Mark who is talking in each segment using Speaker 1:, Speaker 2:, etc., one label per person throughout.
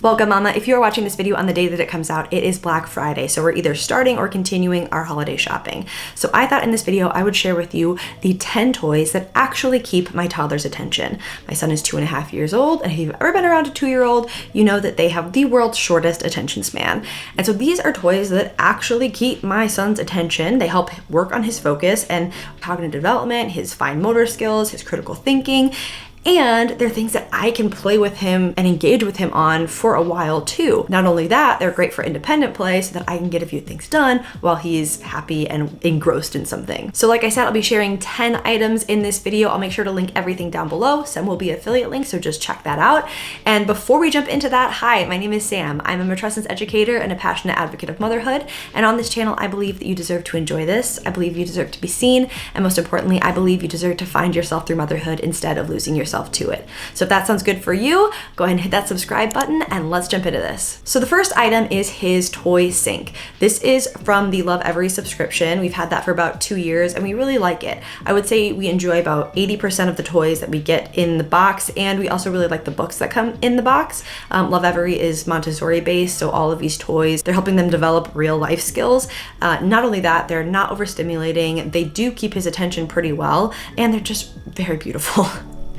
Speaker 1: Welcome, Mama. If you are watching this video on the day that it comes out, it is Black Friday, so we're either starting or continuing our holiday shopping. So I thought in this video I would share with you the 10 toys that actually keep my toddler's attention. My son is 2.5 years old, and if you've ever been around a 2-year-old, you know that they have the world's shortest attention span. And so these are toys that actually keep my son's attention. They help work on his focus and cognitive development, his fine motor skills, his critical thinking. And they're things that I can play with him and engage with him on for a while too. Not only that, they're great for independent play so that I can get a few things done while he's happy and engrossed in something. So like I said, I'll be sharing 10 items in this video. I'll make sure to link everything down below. Some will be affiliate links, so just check that out. And before we jump into that, hi, my name is Sam. I'm a matrescence educator and a passionate advocate of motherhood. And on this channel, I believe that you deserve to enjoy this. I believe you deserve to be seen. And most importantly, I believe you deserve to find yourself through motherhood instead of losing yourself to it. So if that sounds good for you, go ahead and hit that subscribe button and let's jump into this. So the first item is his toy sink. This is from the Lovevery subscription. We've had that for about 2 years and we really like it. I would say we enjoy about 80% of the toys that we get in the box, and we also really like the books that come in the box. Lovevery is Montessori based, so all of these toys, they're helping them develop real life skills. Not only that, they're not overstimulating. They do keep his attention pretty well, and they're just very beautiful.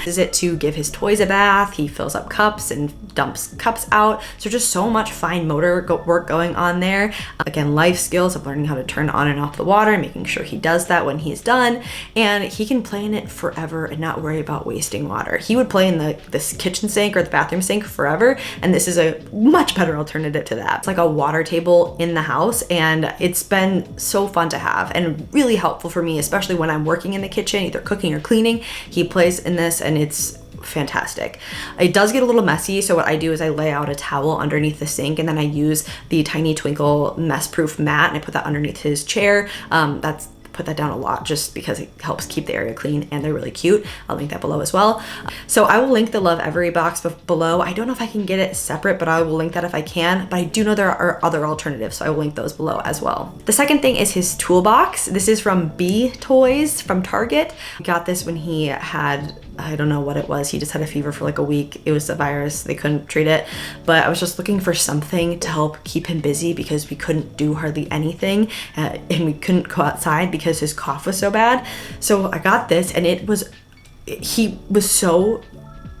Speaker 1: Uses it to give his toys a bath. He fills up cups and dumps cups out. So just so much fine motor work going on there. Again, life skills of learning how to turn on and off the water and making sure he does that when he's done. And he can play in it forever and not worry about wasting water. He would play in this kitchen sink or the bathroom sink forever, and this is a much better alternative to that. It's like a water table in the house, and it's been so fun to have and really helpful for me, especially when I'm working in the kitchen, either cooking or cleaning. He plays in this and it's fantastic. It does get a little messy, so what I do is I lay out a towel underneath the sink, and then I use the Tiny Twinkle mess-proof mat and I put that underneath his chair. Put that down a lot just because it helps keep the area clean, and they're really cute. I'll link that below as well. So I will link the Lovevery box below. I don't know if I can get it separate, but I will link that if I can. But I do know there are other alternatives, so I will link those below as well. The second thing is his toolbox. This is from B Toys from Target. We got this when he had, I don't know what it was. He just had a fever for like a week. It was a virus. They couldn't treat it. But I was just looking for something to help keep him busy because we couldn't do hardly anything. And we couldn't go outside because his cough was so bad. So I got this, and he was so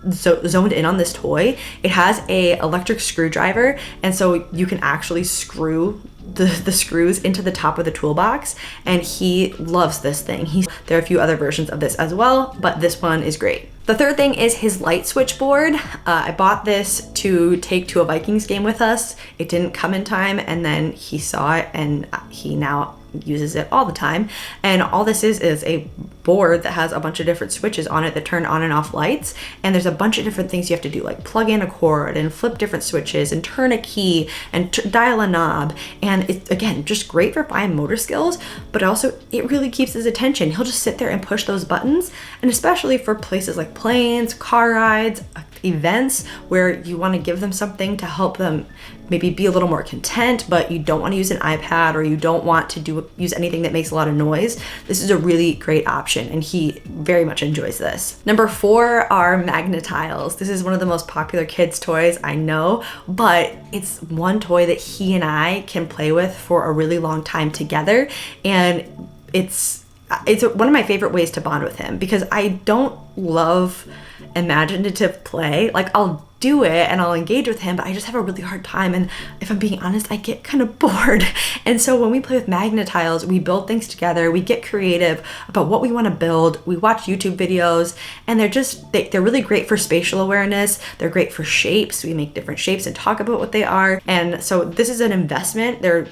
Speaker 1: zoned in on this toy. It has a electric screwdriver, and so you can actually screw the screws into the top of the toolbox, and he loves this thing. There are a few other versions of this as well, but this one is great. The third thing is his light switchboard. I bought this to take to a Vikings game with us. It didn't come in time, and then he saw it, and he now uses it all the time. And all this is a board that has a bunch of different switches on it that turn on and off lights, and there's a bunch of different things you have to do, like plug in a cord and flip different switches and turn a key and dial a knob. And it's, again, just great for fine motor skills, but also it really keeps his attention. He'll just sit there and push those buttons, and especially for places like planes, car rides, events where you want to give them something to help them maybe be a little more content, but you don't want to use an iPad or you don't want to use anything that makes a lot of noise. This is a really great option, and he very much enjoys this. Number 4 are Magnetiles. This is one of the most popular kids' toys, I know, but it's one toy that he and I can play with for a really long time together, and it's one of my favorite ways to bond with him because I don't love imaginative play. Like, I'll do it and I'll engage with him, but I just have a really hard time, and if I'm being honest, I get kind of bored. And so when we play with Magnetiles, we build things together, we get creative about what we want to build, we watch YouTube videos, and they're really great for spatial awareness. They're great for shapes. We make different shapes and talk about what they are. And so this is an investment. They're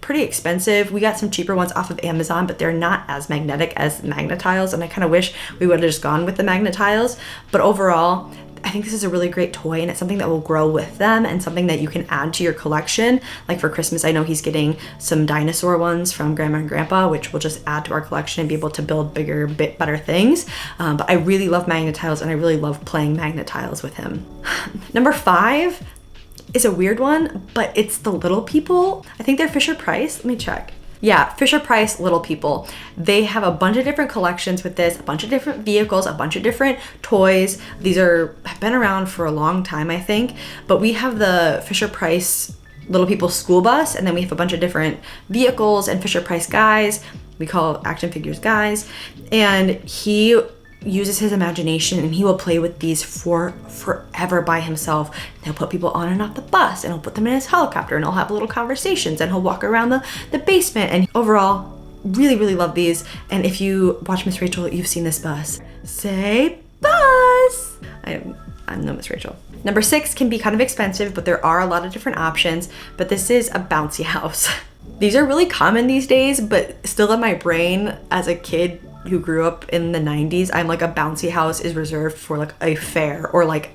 Speaker 1: pretty expensive. We got some cheaper ones off of Amazon, but they're not as magnetic as Magnetiles, and I kind of wish we would have just gone with the Magnetiles. But overall, I think this is a really great toy, and it's something that will grow with them and something that you can add to your collection. Like for Christmas, I know he's getting some dinosaur ones from Grandma and Grandpa, which will just add to our collection and be able to build bigger, better things. But I really love Magnetiles, and I really love playing Magnetiles with him. Number 5 is a weird one, but it's the little people. I think they're Fisher Price. Let me check. Yeah, Fisher-Price Little People. They have a bunch of different collections with this, a bunch of different vehicles, a bunch of different toys. These have been around for a long time, I think. But we have the Fisher-Price Little People school bus, and then we have a bunch of different vehicles and Fisher-Price guys. We call action figures guys. And he uses his imagination and he will play with these for forever by himself. He'll put people on and off the bus, and he'll put them in his helicopter, and he'll have little conversations, and he'll walk around the basement. And overall, really, really love these. And if you watch Miss Rachel, you've seen this bus. Say bus! I'm no Miss Rachel. Number 6 can be kind of expensive, but there are a lot of different options. But this is a bouncy house. These are really common these days, but still in my brain as a kid who grew up in the 90s, I'm like, a bouncy house is reserved for like a fair, or like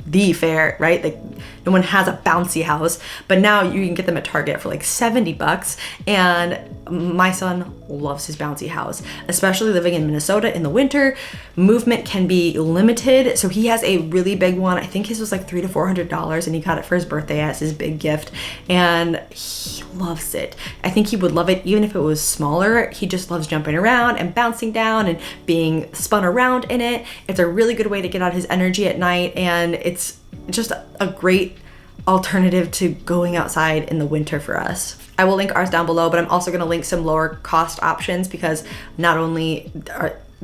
Speaker 1: the fair, right? Like no one has a bouncy house, but now you can get them at Target for like $70. And my son loves his bouncy house, especially living in Minnesota in the winter. Movement can be limited, so he has a really big one. I think his was like $300 to $400, and he got it for his birthday as his big gift, and he loves it. I think he would love it even if it was smaller. He just loves jumping around and bouncing down and being spun around in it. It's a really good way to get out his energy at night, and it's just a great alternative to going outside in the winter for us. I will link ours down below, but I'm also going to link some lower cost options, because not only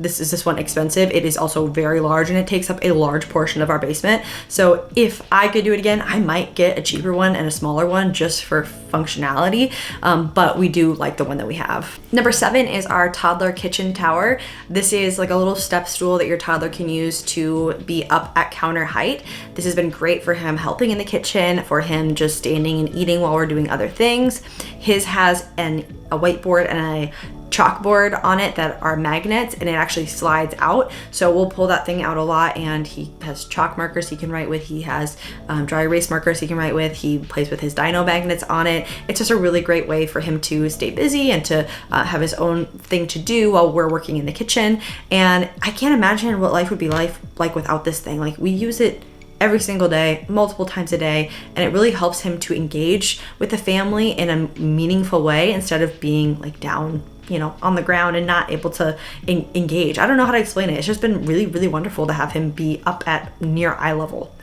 Speaker 1: is this one expensive, it is also very large, and it takes up a large portion of our basement. So if I could do it again, I might get a cheaper one and a smaller one just for functionality, but we do like the one that we have. Number 7 is our toddler kitchen tower. This is like a little step stool that your toddler can use to be up at counter height. This has been great for him helping in the kitchen, for him just standing and eating while we're doing other things. His has a whiteboard and a chalkboard on it that are magnets, and it actually slides out, so we'll pull that thing out a lot. And he has chalk markers he can write with, he has dry erase markers he can write with, he plays with his dino magnets on it. It's just a really great way for him to stay busy and to have his own thing to do while we're working in the kitchen. And I can't imagine what life would be like without this thing. Like, we use it every single day, multiple times a day, and it really helps him to engage with the family in a meaningful way, instead of being like down, on the ground and not able to engage. I don't know how to explain it. It's just been really, really wonderful to have him be up at near eye level.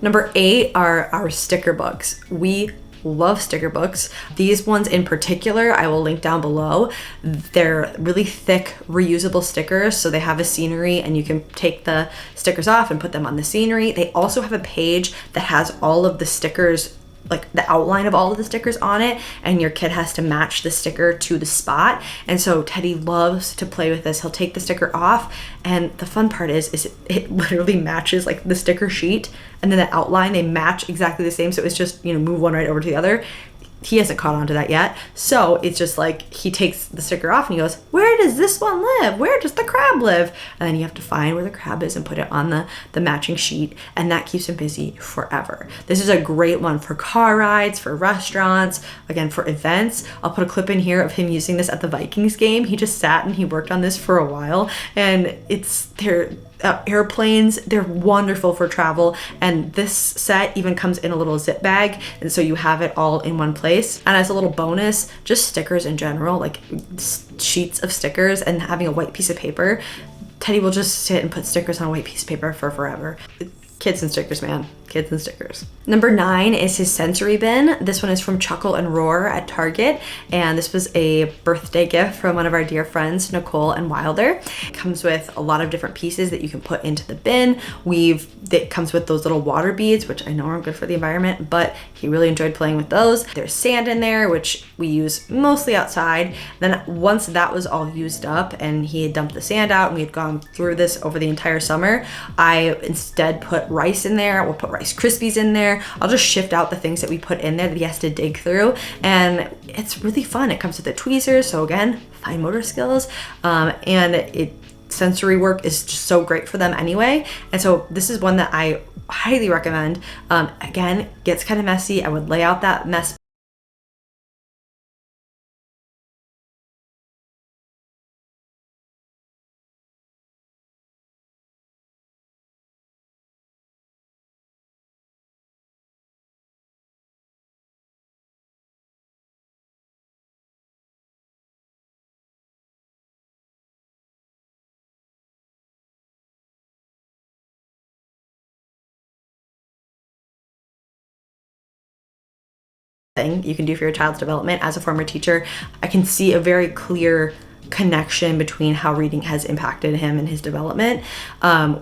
Speaker 1: Number 8 are our sticker books. We love sticker books. These ones in particular, I will link down below. They're really thick, reusable stickers, so they have a scenery, and you can take the stickers off and put them on the scenery. They also have a page that has all of the stickers, like the outline of all of the stickers on it, and your kid has to match the sticker to the spot. And so Teddy loves to play with this. He'll take the sticker off, and the fun part is it literally matches like the sticker sheet, and then the outline, they match exactly the same. So it's just, move one right over to the other. He hasn't caught on to that yet. So it's just like, he takes the sticker off and he goes, where does this one live? Where does the crab live? And then you have to find where the crab is and put it on the matching sheet. And that keeps him busy forever. This is a great one for car rides, for restaurants, again, for events. I'll put a clip in here of him using this at the Vikings game. He just sat and he worked on this for a while. And they're airplanes, they're wonderful for travel. And this set even comes in a little zip bag, and so you have it all in one place. And as a little bonus, just stickers in general, like sheets of stickers, and having a white piece of paper. Teddy will just sit and put stickers on a white piece of paper for forever. Kids and stickers, man. Kids and stickers. Number 9 is his sensory bin. This one is from Chuckle and Roar at Target, and this was a birthday gift from one of our dear friends, Nicole and Wilder. It comes with a lot of different pieces that you can put into the bin. It comes with those little water beads, which I know aren't good for the environment, but he really enjoyed playing with those. There's sand in there, which we use mostly outside. Then once that was all used up and he had dumped the sand out and we had gone through this over the entire summer, I instead put rice in there. We'll put Rice Krispies in there. I'll just shift out the things that we put in there that he has to dig through, and it's really fun. It comes with the tweezers, so again, fine motor skills, and sensory work is just so great for them anyway. And so this is one that I highly recommend. Again, gets kind of messy. I would lay out that mess thing you can do for your child's development. As a former teacher, I can see a very clear connection between how reading has impacted him and his development.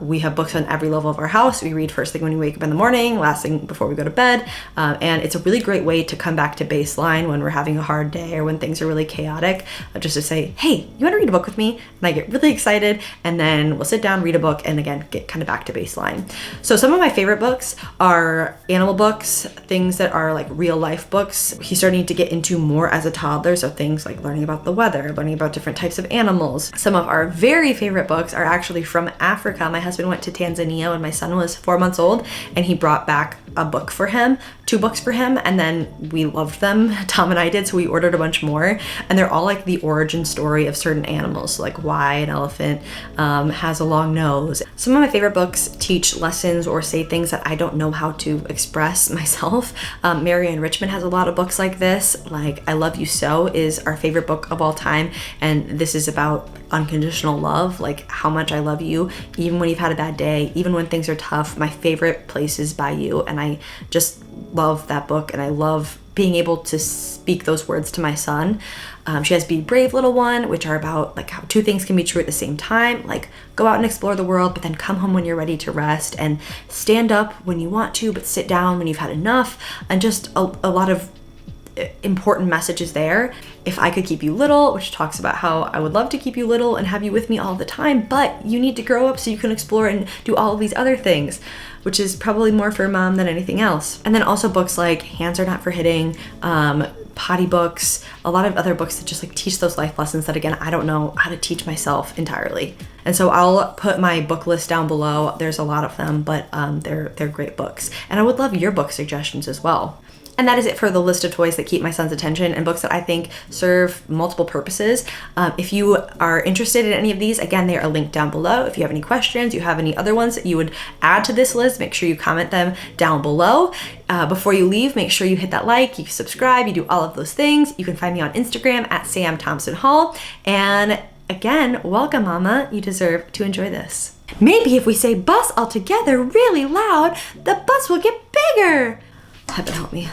Speaker 1: We have books on every level of our house. We read first thing when we wake up in the morning, last thing before we go to bed. And it's a really great way to come back to baseline when we're having a hard day or when things are really chaotic, just to say, hey, you want to read a book with me? And I get really excited, and then we'll sit down, read a book, and again, get kind of back to baseline. So some of my favorite books are animal books, things that are like real life books. He's starting to get into more as a toddler. So things like learning about the weather, learning about different types of animals. Some of our very favorite books are actually from Africa. My husband went to Tanzania when my son was 4 months old, and he brought back a book for him, 2 books for him, and then we loved them. Tom and I did, so we ordered a bunch more, and they're all like the origin story of certain animals, like why an elephant has a long nose. Some of my favorite books teach lessons or say things that I don't know how to express myself. Marianne Richmond has a lot of books like this, like I Love You So is our favorite book of all time, and this is about unconditional love, like how much I love you, even when you've had a bad day, even when things are tough. My favorite place is by you, and I just love that book, and I love being able to speak those words to my son. She has Be Brave Little One, which are about like how 2 things can be true at the same time, like go out and explore the world, but then come home when you're ready to rest, and stand up when you want to, but sit down when you've had enough, and just a lot of important messages there. If I Could Keep You Little, which talks about how I would love to keep you little and have you with me all the time, but you need to grow up so you can explore and do all of these other things, which is probably more for mom than anything else. And then also books like Hands Are Not for Hitting, potty books, a lot of other books that just like teach those life lessons that again, I don't know how to teach myself entirely. And so I'll put my book list down below. There's a lot of them, but they're great books. And I would love your book suggestions as well. And that is it for the list of toys that keep my son's attention and books that I think serve multiple purposes. If you are interested in any of these, again, they are linked down below. If you have any questions, you have any other ones that you would add to this list, make sure you comment them down below. Before you leave, make sure you hit that like, you subscribe, you do all of those things. You can find me on Instagram at Sam Thompson Hall. And again, welcome, Mama. You deserve to enjoy this. Maybe if we say bus all together really loud, the bus will get bigger. Heaven help me.